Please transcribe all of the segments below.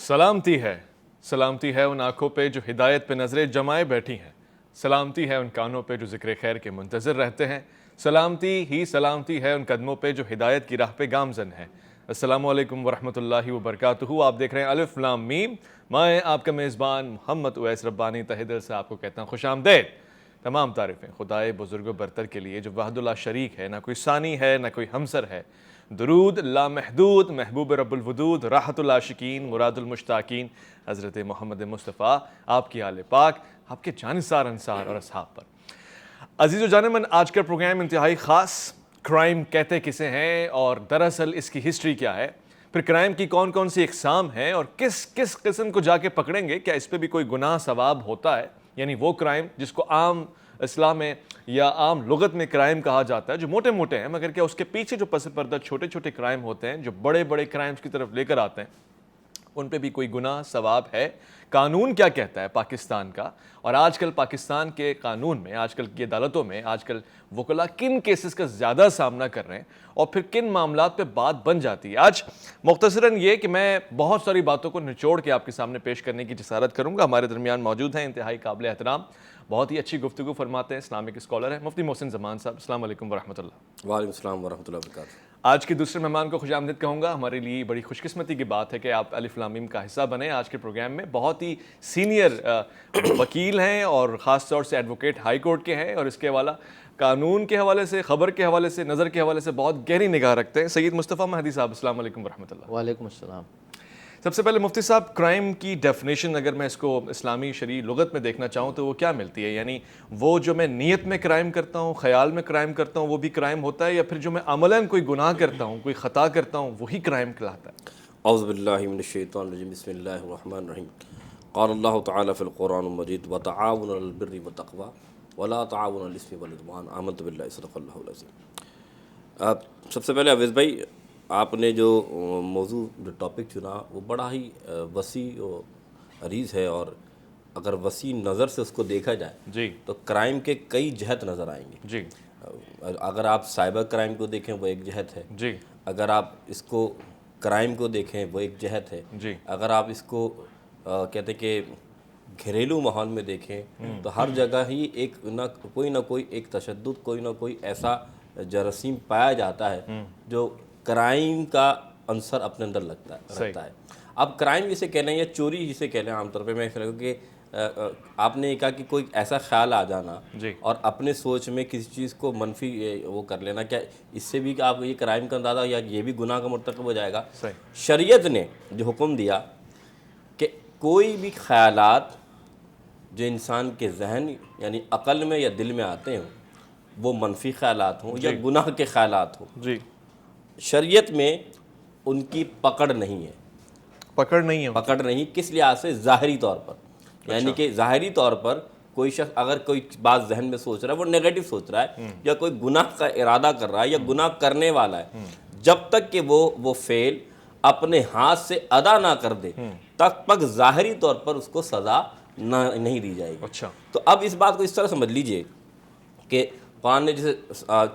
سلامتی ہے ان آنکھوں پہ جو ہدایت پہ نظریں جمائے بیٹھی ہیں، سلامتی ہے ان کانوں پہ جو ذکر خیر کے منتظر رہتے ہیں، سلامتی ہے ان قدموں پہ جو ہدایت کی راہ پہ گامزن ہیں۔ السلام علیکم ورحمۃ اللہ وبرکاتہ۔ آپ دیکھ رہے ہیں الف لام میم، میں آپ کا میزبان محمد اویس ربانی تہہ دل سے آپ کو کہتا ہوں خوش آمدید۔ تمام تعریفیں خدائے بزرگ و برتر کے لیے جو وحدہ لا شریک ہے، نہ کوئی ثانی ہے نہ کوئی ہمسر ہے۔ درود لامحدود محبوب رب الودود راحت العاشقین مراد المشتاقین حضرت محمد مصطفیٰ، آپ کی آل پاک، آپ کے جانثار انصار اور اصحاب پر۔ عزیز و جانمن، آج کا پروگرام انتہائی خاص، کرائم کہتے کسے ہیں اور دراصل اس کی ہسٹری کیا ہے، پھر کرائم کی کون کون سی اقسام ہیں اور کس کس قسم کو جا کے پکڑیں گے، کیا اس پہ بھی کوئی گناہ ثواب ہوتا ہے، یعنی وہ کرائم جس کو عام اسلام میں یا عام لغت میں کرائم کہا جاتا ہے، جو موٹے موٹے ہیں، مگر کیا اس کے پیچھے جو پس پردہ چھوٹے چھوٹے کرائم ہوتے ہیں جو بڑے بڑے کرائمز کی طرف لے کر آتے ہیں، ان پہ بھی کوئی گناہ ثواب ہے؟ قانون کیا کہتا ہے پاکستان کا؟ اور آج کل پاکستان کے قانون میں، آج کل کی عدالتوں میں، آج کل وکلاء کن کیسز کا زیادہ سامنا کر رہے ہیں اور پھر کن معاملات پہ بات بن جاتی ہے؟ آج مختصراً یہ کہ میں بہت ساری باتوں کو نچوڑ کے آپ کے سامنے پیش کرنے کی جسارت کروں گا۔ ہمارے درمیان موجود ہیں انتہائی قابل احترام، بہت ہی اچھی گفتگو فرماتے ہیں، اسلامک اسکالر ہیں، مفتی محسن زمان صاحب۔ السلام علیکم ورحمۃ اللہ۔ وعلیکم السلام ورحمۃ اللہ وبرکاتہ۔ آج کے دوسرے مہمان کو خوش آمدید کہوں گا۔ ہمارے لیے بڑی خوش قسمتی کی بات ہے کہ آپ الف لام میم کا حصہ بنے آج کے پروگرام میں۔ بہت ہی سینئر وکیل ہیں اور خاص طور سے ایڈوکیٹ ہائی کورٹ کے ہیں، اور اس کے حوالہ قانون کے حوالے سے، خبر کے حوالے سے، نظر کے حوالے سے بہت گہری نگاہ رکھتے ہیں۔ سید مصطفیٰ مہدی صاحب، السلام علیکم ورحمۃ اللہ۔ وعلیکم السلام۔ سب سے پہلے مفتی صاحب، کرائم کی ڈیفینیشن اگر میں اس کو اسلامی شرعی لغت میں دیکھنا چاہوں تو وہ کیا ملتی ہے؟ یعنی وہ جو میں نیت میں کرائم کرتا ہوں، خیال میں کرائم کرتا ہوں، وہ بھی کرائم ہوتا ہے، یا پھر جو میں عملاً کوئی گناہ کرتا ہوں، کوئی خطا کرتا ہوں، وہی کرائم کہلاتا ہے؟ اعوذ باللہ من الشیطان الرجیم، بسم اللہ الرحمن الرحیم۔ قال اللہ تعالیٰ فی القرآن المجید وتعاونوا علی البر والتقوی ولا تعاونوا علی الاثم والعدوان، آمنت باللہ صدق اللہ العظیم۔ سب سے پہلے اویس بھائی، آپ نے جو موضوع جو ٹاپک چنا وہ بڑا ہی وسیع و عریض ہے، اور اگر وسیع نظر سے اس کو دیکھا جائے جی تو کرائم کے کئی جہت نظر آئیں گے۔ جی اگر آپ سائبر کرائم کو دیکھیں وہ ایک جہت ہے، جی اگر آپ اس کو کرائم کو دیکھیں وہ ایک جہت ہے، جی اگر آپ اس کو کہتے کہ گھریلو ماحول میں دیکھیں تو ہر جگہ ہی ایک نہ کوئی ایک تشدد، کوئی نہ کوئی ایسا جراثیم پایا جاتا ہے جو کرائم کا عنصر اپنے اندر رکھتا ہے۔ اب کرائم جسے کہہ لیں یا چوری جسے کہہ لیں، عام طور پہ میں کہ آپ نے یہ کہا کہ کوئی ایسا خیال آ جانا جی اور اپنے سوچ میں کسی چیز کو منفی وہ کر لینا، کیا اس سے بھی کہ آپ یہ کرائم کا اندازہ یا یہ بھی گناہ کا مرتکب ہو جائے گا؟ شریعت نے جو حکم دیا کہ کوئی بھی خیالات جو انسان کے ذہن یعنی عقل میں یا دل میں آتے ہوں، وہ منفی خیالات ہوں یا گناہ کے خیالات ہوں، جی شریعت میں ان کی پکڑ نہیں ہے۔ پکڑ نہیں ہے؟ پکڑ نہیں کس لحاظ سے؟ ظاہری طور پر، یعنی کہ ظاہری طور پر کوئی شخص اگر کوئی بات ذہن میں سوچ رہا ہے، وہ نیگیٹو سوچ رہا ہے یا کوئی گناہ کا ارادہ کر رہا ہے یا گناہ کرنے والا ہے، جب تک کہ وہ فعل اپنے ہاتھ سے ادا نہ کر دے تب تک ظاہری طور پر اس کو سزا نہیں دی جائے گی۔ اچھا، تو اب اس بات کو اس طرح سمجھ لیجئے کہ قرآن نے جسے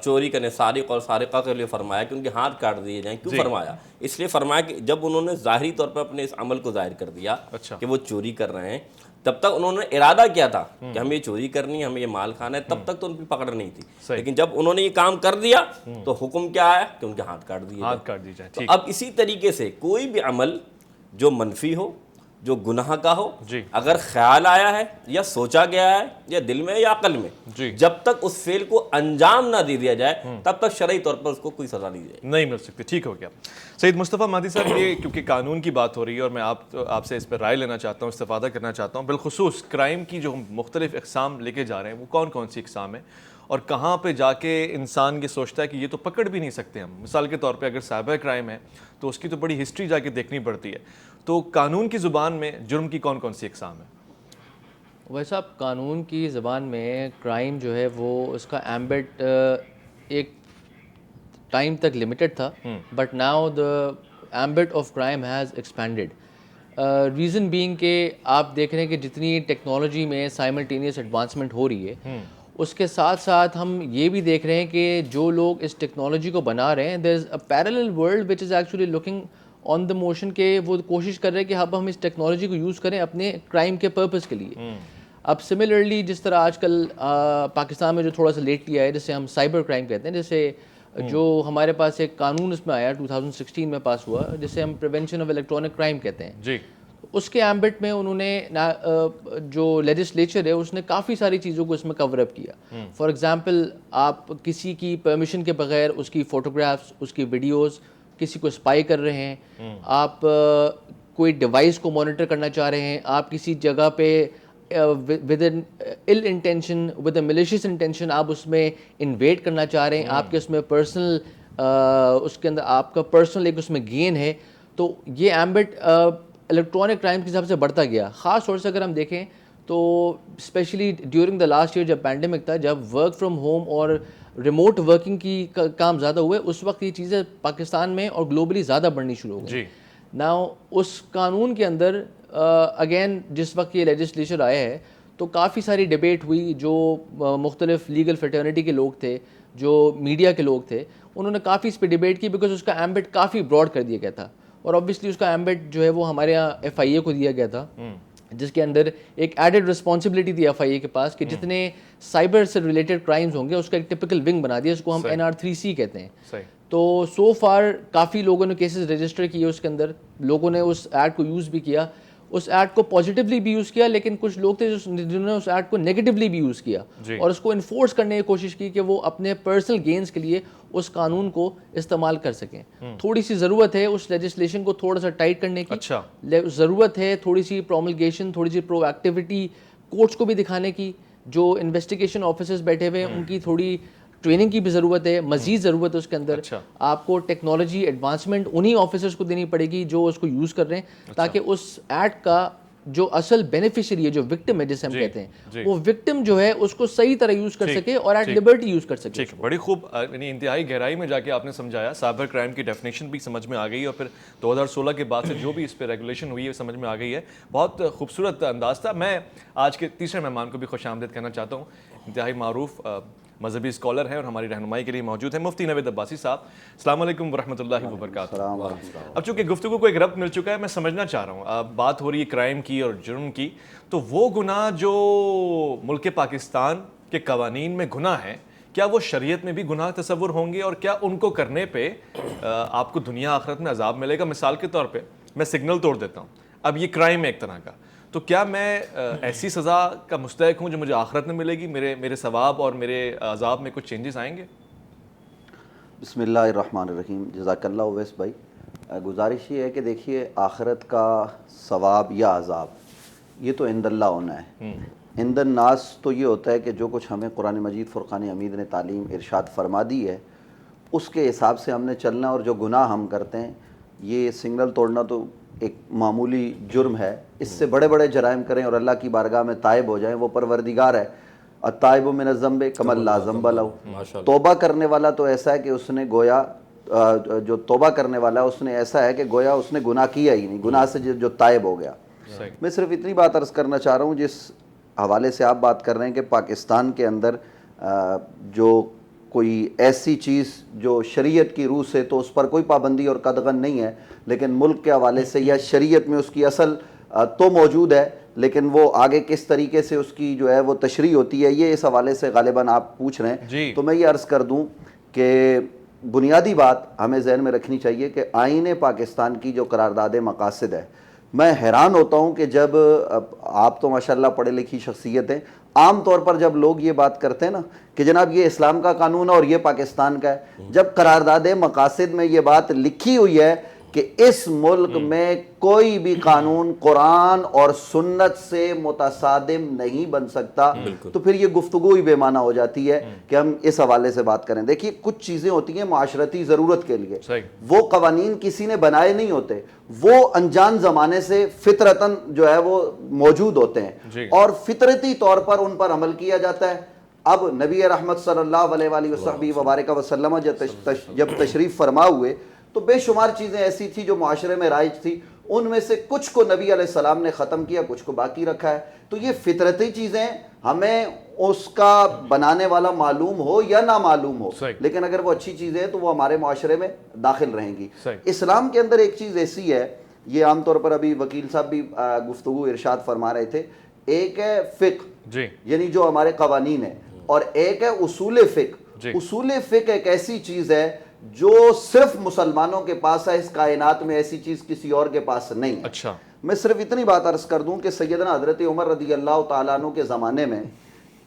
چوری کرنے، سارق اور سارقہ کے لیے فرمایا کہ ان کے ہاتھ کاٹ دیے جائیں، کیوں فرمایا؟ اس لیے فرمایا کہ جب انہوں نے ظاہری طور پر اپنے اس عمل کو ظاہر کر دیا کہ وہ چوری کر رہے ہیں، تب تک انہوں نے ارادہ کیا تھا کہ ہمیں یہ چوری کرنی ہے، ہمیں یہ مال کھانا ہے، تب تک تو ان کی پکڑ نہیں تھی، لیکن جب انہوں نے یہ کام کر دیا تو حکم کیا آیا کہ ان کے ہاتھ کاٹ دیے جائیں۔ تو اب اسی طریقے سے کوئی بھی عمل جو منفی ہو، جو گناہ کا ہو، اگر خیال آیا ہے یا سوچا گیا ہے یا دل میں یا عقل میں، جب تک اس فعل کو انجام نہ دے دیا جائے تب تک شرعی طور پر اس کو کوئی سزا نہیں مل سکتی۔ ٹھیک ہو گیا سید مصطفیٰ مہدی صاحب، یہ کیونکہ قانون کی بات ہو رہی ہے اور میں آپ سے اس پہ رائے لینا چاہتا ہوں، استفادہ کرنا چاہتا ہوں، بالخصوص کرائم کی جو مختلف اقسام لے کے جا رہے ہیں وہ کون کون سی اقسام ہیں اور کہاں پہ جا کے انسان یہ سوچتا ہے کہ یہ تو پکڑ بھی نہیں سکتے ہم؟ مثال کے طور پہ اگر سائبر کرائم ہے تو اس کی تو بڑی ہسٹری جا کے دیکھنی پڑتی ہے، تو قانون کی زبان میں جرم کی کون کون سی اقسام ہیں؟ ویسا قانون کی زبان میں کرائم جو ہے وہ اس کا ایمبٹ ایک ٹائم تک لمیٹڈ تھا، but now the ambit of crime has expanded. Reason being کہ آپ دیکھ رہے ہیں کہ جتنی ٹیکنالوجی میں سائملٹینیس ایڈوانسمنٹ ہو رہی ہے، اس کے ساتھ ساتھ ہم یہ بھی دیکھ رہے ہیں کہ جو لوگ اس ٹیکنالوجی کو بنا رہے ہیں، there is a parallel world which is actually looking on the motion کہ وہ کوشش کر رہے ہیں کہ اب ہم اس ٹیکنالوجی کو یوز کریں اپنے کرائم کے پرپز کے لیے. اب سملرلی جس طرح آج کل پاکستان میں جو تھوڑا سا لیٹلی آیا جسے ہم سائبر کرائم کہتے ہیں, جیسے جو ہمارے پاس ایک قانون اس میں آیا 2016 میں پاس ہوا جسے ہم پریونشن آف الیکٹرانک کرائم کہتے ہیں. جی, اس کے ایمبٹ میں انہوں نے جو لیجسلیچر ہے اس نے کافی ساری چیزوں کو اس میں کور اپ کیا. فار ایگزامپل آپ کسی کی پرمیشن کے بغیر اس کی فوٹوگرافس, اس کی ویڈیوز, کسی کو اسپائی کر رہے ہیں, آپ کوئی ڈیوائس کو مانیٹر کرنا چاہ رہے ہیں, آپ کسی جگہ پہ with an ill intention, with a malicious intention آپ اس میں انویٹ کرنا چاہ رہے ہیں, آپ کے اس میں پرسنل اس کے اندر آپ کا پرسنل ایک اس میں گین ہے, تو یہ ایمبٹ الیکٹرانک کرائم کے حساب سے بڑھتا گیا. خاص طور سے اگر ہم دیکھیں تو especially during the last year جب پینڈیمک تھا, جب ورک فرام ہوم اور ریموٹ ورکنگ کی کام زیادہ ہوئے, اس وقت یہ چیزیں پاکستان میں اور گلوبلی زیادہ بڑھنی شروع ہو گئی. ناؤ اس قانون کے اندر اگین جس وقت یہ لیجسلیچر آیا ہے تو کافی ساری ڈبیٹ ہوئی, جو مختلف لیگل فریٹرنیٹی کے لوگ تھے, جو میڈیا کے لوگ تھے, انہوں نے کافی اس پہ ڈبیٹ کی بیکاز اس کا ایمبٹ کافی براڈ کر دیا گیا تھا. اور obviously اس کا ایمبٹ جو ہے وہ ہمارے یہاں FIA کو دیا گیا تھا, جس کے اندر ایک ایڈڈ رسپانسبلٹی تھی FIA کے پاس کہ جتنے سائبر سے ریلیٹڈ کرائمز ہوں گے اس کا ایک ٹپکل ونگ بنا دیا, اس کو ہم NR3C کہتے ہیں. تو سو فار کافی لوگوں نے کیسز رجسٹر کیے اس کے اندر, لوگوں نے اس ایڈ کو یوز بھی کیا, اس ایڈ کو پازیٹیولی بھی یوز کیا, لیکن کچھ لوگ تھے جنہوں نے اس ایڈ کو نیگیٹیولی بھی یوز کیا اور اس کو انفورس کرنے کی کوشش کی کہ وہ اپنے پرسنل گینز کے لیے اس قانون کو استعمال کر سکیں. تھوڑی سی ضرورت ہے اس لیجسلیشن کو تھوڑا سا ٹائٹ کرنے کی, ضرورت ہے تھوڑی سی پروملگیشن, تھوڑی سی پرو ایکٹیویٹی کورٹس کو بھی دکھانے کی, جو انویسٹیگیشن آفیسرز بیٹھے ہوئے ہیں ان کی تھوڑی ٹریننگ کی بھی ضرورت ہے, مزید ضرورت ہے اس کے اندر. آپ کو ٹیکنالوجی ایڈوانسمنٹ انہی آفیسرز کو دینی پڑے گی جو اس کو یوز کر رہے ہیں, تاکہ اس ایڈ کا جو اصل بینیفیشری ہے, جو وکٹم ہے جسے ہم کہتے ہیں, وہ وکٹم جو ہے اس کو صحیح طرح یوز کر سکے اور ایٹ لبرٹی یوز کر سکے. بڑی خوب, یعنی انتہائی گہرائی میں جا کے آپ نے سمجھایا, سائبر کرائم کی ڈیفینیشن بھی سمجھ میں آ گئی اور پھر 2016 کے بعد سے جو بھی اس پہ ریگولیشن ہوئی ہے سمجھ میں آ گئی ہے. بہت خوبصورت انداز تھا. میں آج کے تیسرے مہمان کو بھی خوش آمدید کہنا چاہتا ہوں. انتہائی معروف مذہبی اسکالر ہیں اور ہماری رہنمائی کے لیے موجود ہیں مفتی نوید عباسی صاحب. السلام علیکم ورحمۃ اللہ وبرکاتہ. اب چونکہ گفتگو کو ایک ربط مل چکا ہے, میں سمجھنا چاہ رہا ہوں, اب بات ہو رہی ہے کرائم کی اور جرم کی, تو وہ گناہ جو ملک پاکستان کے قوانین میں گناہ ہیں, کیا وہ شریعت میں بھی گناہ تصور ہوں گے, اور کیا ان کو کرنے پہ آپ کو دنیا آخرت میں عذاب ملے گا؟ مثال کے طور پہ میں سگنل توڑ دیتا ہوں, اب یہ کرائم ہے ایک طرح کا, تو کیا میں ایسی سزا کا مستحق ہوں جو مجھے آخرت میں ملے گی؟ میرے ثواب اور میرے عذاب میں کچھ چینجز آئیں گے؟ بسم اللہ الرحمن الرحیم. جزاک اللہ اویس بھائی. گزارش یہ ہے کہ دیکھیے, آخرت کا ثواب یا عذاب یہ تو عند اللہ ہونا ہے. عند الناس تو یہ ہوتا ہے کہ جو کچھ ہمیں قرآن مجید فرقان حمید نے تعلیم ارشاد فرما دی ہے اس کے حساب سے ہم نے چلنا, اور جو گناہ ہم کرتے ہیں, یہ سگنل توڑنا تو ایک معمولی جرم ہے, اس سے بڑے بڑے جرائم کریں اور اللہ کی بارگاہ میں تائب ہو جائیں, وہ پروردگار ہے. التائب من الذنب کمن لا ذنب لہ. توبہ کرنے والا تو ایسا ہے کہ اس نے گویا, جو توبہ کرنے والا اس نے ایسا ہے کہ گویا اس نے گناہ کیا ہی نہیں, گناہ سے جو تائب ہو گیا. میں صرف اتنی بات عرض کرنا چاہ رہا ہوں, جس حوالے سے آپ بات کر رہے ہیں کہ پاکستان کے اندر جو کوئی ایسی چیز جو شریعت کی روح سے تو اس پر کوئی پابندی اور قدغن نہیں ہے, لیکن ملک کے حوالے سے یا شریعت میں اس کی اصل تو موجود ہے, لیکن وہ آگے کس طریقے سے اس کی جو ہے وہ تشریح ہوتی ہے, یہ اس حوالے سے غالباً آپ پوچھ رہے ہیں. تو میں یہ عرض کر دوں کہ بنیادی بات ہمیں ذہن میں رکھنی چاہیے کہ آئین پاکستان کی جو قرارداد مقاصد ہے, میں حیران ہوتا ہوں کہ جب آپ تو ماشاءاللہ پڑھے لکھی شخصیت ہیں, عام طور پر جب لوگ یہ بات کرتے ہیں نا کہ جناب یہ اسلام کا قانون ہے اور یہ پاکستان کا ہے, جب قرارداد مقاصد میں یہ بات لکھی ہوئی ہے کہ اس ملک میں کوئی بھی قانون قرآن اور سنت سے متصادم نہیں بن سکتا, تو پھر یہ گفتگو ہی بے معنی ہو جاتی ہے کہ ہم اس حوالے سے بات کریں. دیکھیے, کچھ چیزیں ہوتی ہیں معاشرتی ضرورت کے لیے, وہ قوانین کسی نے بنائے نہیں ہوتے, وہ انجان زمانے سے فطرتاً جو ہے وہ موجود ہوتے ہیں اور فطرتی طور پر ان پر عمل کیا جاتا ہے. اب نبی رحمت صلی اللہ علیہ وآلہ وبارک وسلم جب تشریف فرما ہوئے تو بے شمار چیزیں ایسی تھی جو معاشرے میں رائج تھی, ان میں سے کچھ کو نبی علیہ السلام نے ختم کیا, کچھ کو باقی رکھا ہے. تو یہ فطرتی چیزیں, ہمیں اس کا بنانے والا معلوم ہو یا نہ معلوم ہو, لیکن اگر وہ اچھی چیزیں ہیں تو وہ ہمارے معاشرے میں داخل رہیں گی. اسلام کے اندر ایک چیز ایسی ہے, یہ عام طور پر ابھی وکیل صاحب بھی گفتگو ارشاد فرما رہے تھے, ایک ہے فقہ یعنی جو ہمارے قوانین ہیں, اور ایک ہے اصول فقہ. اصول فقہ ایک ایسی چیز ہے جو صرف مسلمانوں کے پاس ہے, اس کائنات میں ایسی چیز کسی اور کے پاس نہیں ہے. اچھا, میں صرف اتنی بات عرض کر دوں کہ سیدنا حضرت عمر رضی اللہ تعالیٰ عنہ کے زمانے میں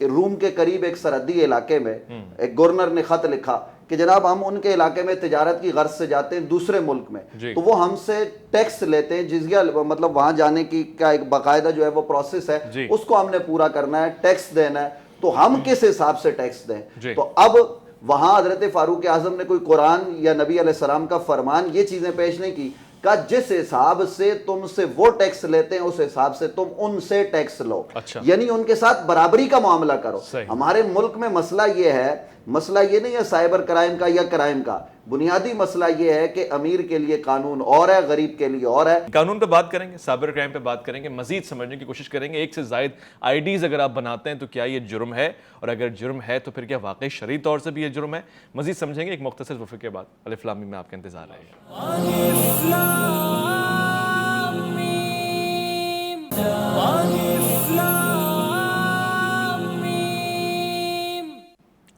روم کے قریب ایک سرحدی علاقے میں ایک گورنر نے خط لکھا کہ جناب ہم ان کے علاقے میں تجارت کی غرض سے جاتے ہیں دوسرے ملک میں, تو وہ ہم سے ٹیکس لیتے ہیں, جزیہ مطلب وہاں جانے کی کا ایک باقاعدہ جو ہے وہ پروسیس ہے, اس کو ہم نے پورا کرنا ہے, ٹیکس دینا ہے, تو ہم کس حساب سے ٹیکس دیں. تو اب وہاں حضرت فاروق اعظم نے کوئی قرآن یا نبی علیہ السلام کا فرمان یہ چیزیں پیش نہیں کی, کہ جس حساب سے تم سے وہ ٹیکس لیتے ہیں اس حساب سے تم ان سے ٹیکس لو, یعنی ان کے ساتھ برابری کا معاملہ کرو. ہمارے ملک میں مسئلہ یہ ہے, مسئلہ یہ نہیں ہے سائبر کرائم کا یا کرائم کا, بنیادی مسئلہ یہ ہے کہ امیر کے لیے قانون اور ہے, غریب کے لیے اور ہے. قانون پہ بات کریں گے, سائبر کرائم پہ بات کریں گے, مزید سمجھنے کی کوشش کریں گے. ایک سے زائد آئی ڈیز اگر آپ بناتے ہیں تو کیا یہ جرم ہے, اور اگر جرم ہے تو پھر کیا واقعی شرعی طور سے بھی یہ جرم ہے, مزید سمجھیں گے ایک مختصر وقفے کے بعد. الف لام میم میں آپ کا انتظار رہے گا.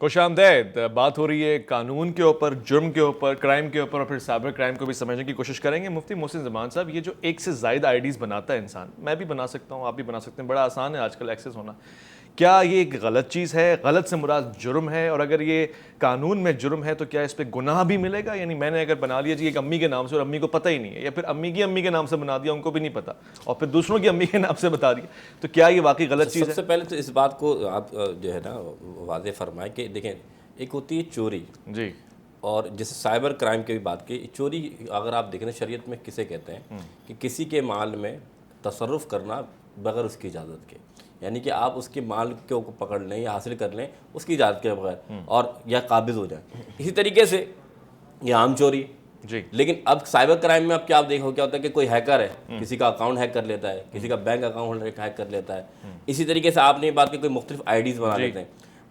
خوش آمدید. بات ہو رہی ہے قانون کے اوپر, جرم کے اوپر, کرائم کے اوپر, اور پھر سائبر کرائم کو بھی سمجھنے کی کوشش کریں گے. مفتی محسن زمان صاحب, یہ جو ایک سے زائد آئی ڈیز بناتا ہے انسان, میں بھی بنا سکتا ہوں, آپ بھی بنا سکتے ہیں, بڑا آسان ہے آج کل ایکسیس ہونا, کیا یہ ایک غلط چیز ہے, غلط سے مراد جرم ہے, اور اگر یہ قانون میں جرم ہے تو کیا اس پہ گناہ بھی ملے گا؟ یعنی میں نے اگر بنا لیا جی ایک امی کے نام سے اور امی کو پتہ ہی نہیں ہے, یا پھر امی کی امی کے نام سے بنا دیا, ان کو بھی نہیں پتا, اور پھر دوسروں کی امی کے نام سے بتا دیا, تو کیا یہ واقعی غلط چیز ہے؟ سب سے پہلے تو اس بات کو آپ جو ہے نا واضح فرمائیں کہ دیکھیں, ایک ہوتی ہے چوری, جی, اور جیسے سائبر کرائم کی بھی بات کی. چوری اگر آپ دیکھیں شریعت میں کسے کہتے ہیں کہ کسی کے مال میں تصرف کرنا بغیر اس کی اجازت کے, یعنی کہ آپ اس کے مال کو پکڑ لیں یا حاصل کر لیں اس کی اجازت کے بغیر, اور یا قابض ہو جائیں. اسی طریقے سے یہ عام چوری. جی, لیکن اب سائبر کرائم میں اب کیا آپ دیکھو کیا ہوتا ہے کہ کوئی ہیکر ہے, کسی کا اکاؤنٹ ہیک کر لیتا ہے, کسی کا بینک اکاؤنٹ ہیک کر لیتا ہے. اسی طریقے سے آپ نے یہ بات کی کوئی مختلف آئی ڈیز بنا لیتے ہیں.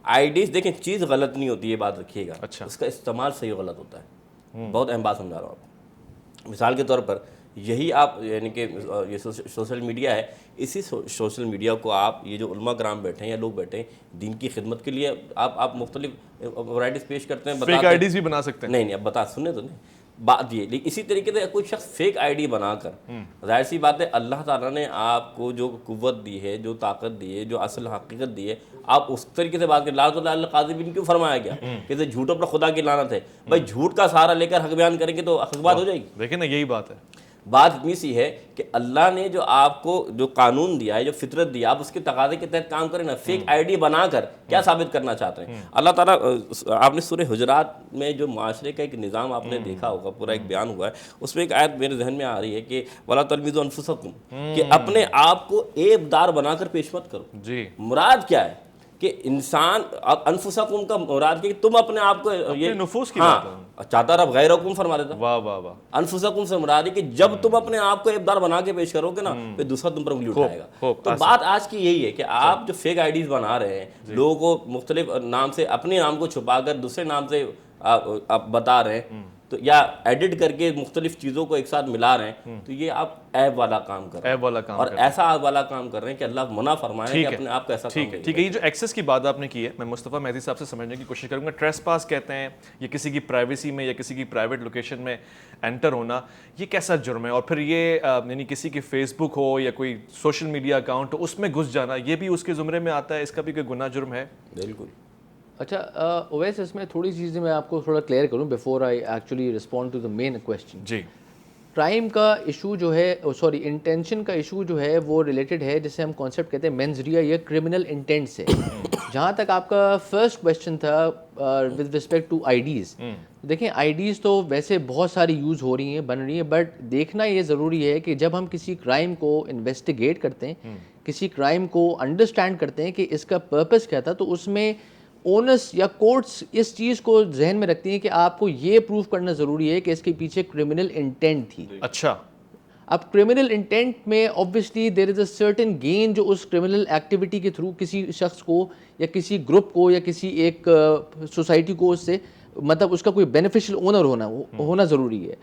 آئی ڈیز دیکھیں چیز غلط نہیں ہوتی, یہ بات رکھیے گا, اس کا استعمال صحیح غلط ہوتا ہے. بہت اہم بات سمجھا رہا ہوں آپ کو. مثال کے طور پر یہی آپ یعنی کہ یہ سوشل میڈیا ہے, اسی سوشل میڈیا کو آپ یہ جو علماء کرام بیٹھے ہیں یا لوگ بیٹھے ہیں دین کی خدمت کے لیے, آپ مختلف ورائٹیز پیش کرتے ہیں. فیک آئی ڈیز بھی بنا سکتے ہیں. نہیں اب بتا سنیں تو نہیں بات یہ. لیکن اسی طریقے سے کوئی شخص فیک آئی ڈی بنا کر, ظاہر سی بات ہے اللہ تعالیٰ نے آپ کو جو قوت دی ہے, جو طاقت دی ہے, جو اصل حقیقت دی ہے, آپ اس طریقے سے بات کریں. لعنت اللہ علی القاذبین کیوں فرمایا گیا کہ جھوٹوں پر خدا کی لعنت ہے. بھائی جھوٹ کا سہارا لے کر حق بیان کریں گے تو حق بات ہو جائے گی. دیکھیں نا, یہی بات ہے. بات اتنی سی ہے کہ اللہ نے جو آپ کو جو قانون دیا ہے, جو فطرت دیا, آپ اس کے تقاضے کے تحت کام کریں نا. فیک آئی ڈی بنا کر کیا ثابت کرنا چاہتے ہیں؟ اللہ تعالیٰ, آپ نے سورہ حجرات میں جو معاشرے کا ایک نظام آپ نے دیکھا ہوگا, پورا ایک بیان ہوا ہے, اس میں ایک آیت میرے ذہن میں آ رہی ہے کہ وَلَا تَلْمِزُوا أَنفُسَكُمْ, کہ اپنے آپ کو عیب دار بنا کر پیش مت کرو. جی, مراد کیا ہے کہ انسان, انفسکم کا مراد کہ تم اپنے آپ کو یہ نفوس کی بات ہے. چاہتا رب غیرکم فرما دیتا. واہ واہ واہ. انفسکم سے مراد ہے کہ جب تم اپنے آپ کو عیب دار بنا کے پیش کرو گے نا, پھر دوسرا تم پر انگلی اٹھائے گا. تو بات آج کی یہی ہے کہ آپ جو فیک آئی ڈیز بنا رہے ہیں, لوگوں کو مختلف نام سے, اپنے نام کو چھپا کر دوسرے نام سے آپ بتا رہے ہیں, تو یا ایڈٹ کر کے مختلف چیزوں کو ایک ساتھ ملا رہے ہیں, تو یہ آپ عیب والا کام کر رہے ہیں, اور ایسا عیب والا کام کر رہے ہیں کہ اللہ منع فرمائے کہ اپنے آپ کو ایسا کام. ٹھیک ہے. یہ جو ایکسیس کی بات آپ نے کی ہے, میں مصطفیٰ مہدی صاحب سے سمجھنے کی کوشش کروں گا. ٹریس پاس کہتے ہیں, یہ کسی کی پرائیویسی میں یا کسی کی پرائیویٹ لوکیشن میں انٹر ہونا, یہ کیسا جرم ہے؟ اور پھر یہ یعنی کسی کی فیس بک ہو یا کوئی سوشل میڈیا اکاؤنٹ ہو, اس میں گھس جانا, یہ بھی اس کے زمرے میں آتا ہے؟ اس کا بھی کوئی گناہ جرم ہے؟ بالکل. اچھا اویس, اس میں تھوڑی چیزیں میں آپ کو تھوڑا کلیئر کروں before I actually respond to the main question. جی, کرائم کا ایشو جو ہے, سوری انٹینشن کا ایشو جو ہے وہ ریلیٹڈ ہے, جسے ہم کانسیپٹ کہتے ہیں مینز ریا یا کرمنل انٹینٹ سے. جہاں تک آپ کا فرسٹ کویسچن تھا with respect to IDs, دیکھیں آئی ڈیز تو ویسے بہت ساری یوز ہو رہی ہیں, بن رہی ہیں, بٹ دیکھنا یہ ضروری ہے کہ جب ہم کسی کرائم کو انویسٹیگیٹ کرتے ہیں, کسی کرائم کو انڈرسٹینڈ کرتے ہیں کہ اس کا پرپس کیا تھا, تو اس میں اونس یا کورٹس اس چیز کو ذہن میں رکھتی ہیں کہ آپ کو یہ پروف کرنا ضروری ہے کہ اس کے پیچھے کرمنل انٹینٹ تھی. اچھا, اب کرمنل انٹینٹ میں obviously there is a certain gain جو اس کرمنل ایکٹیویٹی کے تھرو کسی شخص کو یا کسی گروپ کو یا کسی ایک سوسائٹی کو اس سے مطلب اس کا کوئی بینیفیشل اونر ہونا ضروری ہے.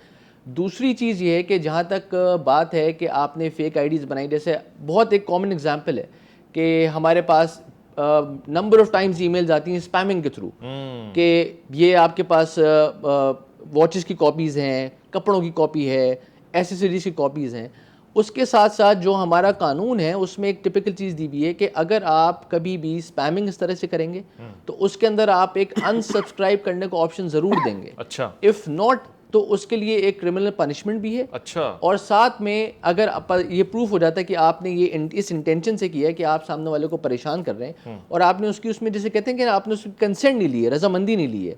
دوسری چیز یہ ہے کہ جہاں تک بات ہے کہ آپ نے فیک آئی ڈیز بنائی, جیسے بہت ایک کامن ایگزامپل ہے کہ ہمارے پاس number of times emails آتی ہیں اسپیمنگ کے تھرو کہ یہ آپ کے پاس واچز کی کاپیز ہیں, کپڑوں کی کاپی ہے, ایسیسریز کی کاپیز ہیں. اس کے ساتھ ساتھ جو ہمارا قانون ہے اس میں ایک ٹپیکل چیز دی ہوئی ہے کہ اگر آپ کبھی بھی اسپیمنگ اس طرح سے کریں گے تو اس کے اندر آپ ایک انسبسکرائب کرنے کا آپشن ضرور دیں گے. اچھا, اف ناٹ تو اس کے لیے ایک کرمنل پنشمنٹ بھی ہے. اچھا, اور ساتھ میں اگر یہ پروف ہو جاتا ہے کہ آپ نے یہ اس انٹینشن سے کیا ہے کہ آپ سامنے والے کو پریشان کر رہے ہیں اور آپ نے اس میں جیسے کہتے ہیں کہ آپ نے اس کی کنسنٹ نہیں لی ہے, رضامندی نہیں لی ہے,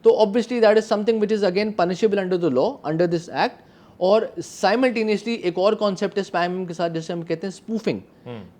تو obviously that is something which is again punishable under the law under this act. اور سائملٹینیسلی ایک اور کانسیپٹ ہے اسپیمنگ کے ساتھ جیسے ہم کہتے ہیں اسپوفنگ,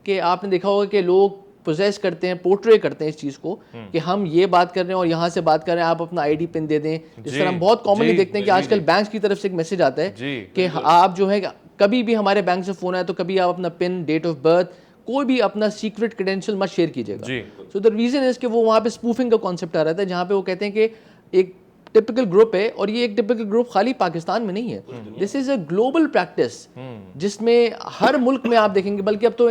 کہ آپ نے دیکھا ہوگا کہ لوگ پوزیس کرتے ہیں, پورٹرے کرتے ہیں اس چیز کو کہ ہم یہ بات کر رہے ہیں اور یہاں سے بات کر رہے ہیں, آپ اپنا آئی ڈی پن دے دیں. جس طرح ہم بہت کامنلی دیکھتے ہیں کہ آج کل بینکس کی طرف سے ایک میسج آتا ہے کہ آپ جو ہے کبھی بھی ہمارے بینک سے فون آئے تو کبھی آپ اپنا پن, ڈیٹ آف برتھ, کوئی بھی اپنا سیکرٹ کریڈینشیل مت شیئر کیجیے گا. سو دا ریزن از کہ وہ وہاں پہ اسپوفنگ کا کانسیپٹ آ رہا تھا جہاں پہ وہ کہتے ہیں کہ ایک ٹپیکل گروپ ہے, اور یہ ایک ٹپیکل گروپ خالی پاکستان میں نہیں ہے, دس از اے گلوبل پریکٹس جس میں ہر ملک میں آپ دیکھیں گے, بلکہ اب تو